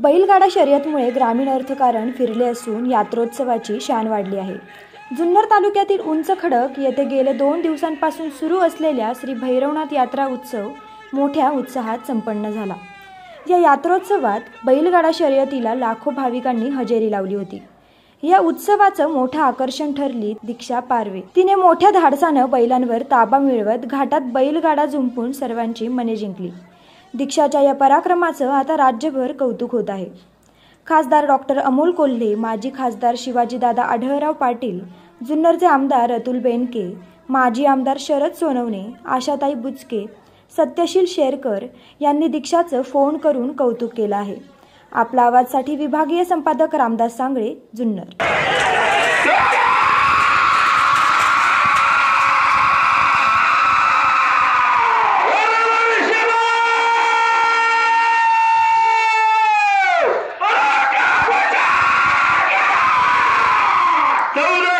बैलगाडा शर्यतमुळे ग्रामीण अर्थकारण फिरले असून यात्रोत्सवाची शान वाढली आहे। जुन्नर तालुक्यातील उंच खडक येथे गेले 2 दिवसांपासून सुरू असलेल्या श्री भैरवनाथ यात्रा उत्सव मोठ्या उत्साहात संपन्न झाला। या यात्रोत्सवात बैलगाडा शर्यतीला लाखो भाविकांनी हजेरी लावली होती। या उत्सवाचं मोठं आकर्षण ठरली दीक्षा पारवे। तिने मोठ्या धाडसानं बैलांवर ताबा मिळवत घाटात बैलगाडा जुंपून सर्वांची मने जिंकली। दीक्षाच्या या पराक्रमाचं आता राज्यभर कौतुक होत आहे। खासदार डॉक्टर अमोल कोल्हे, माजी खासदार शिवाजीदादा आढळराव पाटील, जुन्नरचे आमदार अतुल बेनके, माजी आमदार शरद सोनवणे, आशाताई बुचके, सत्यशील शेरकर यांनी दीक्षाचं फोन करून कौतुक केलं आहे। आपला आवाजसाठी विभागीय संपादक रामदास सांगळे, जुन्नर। No!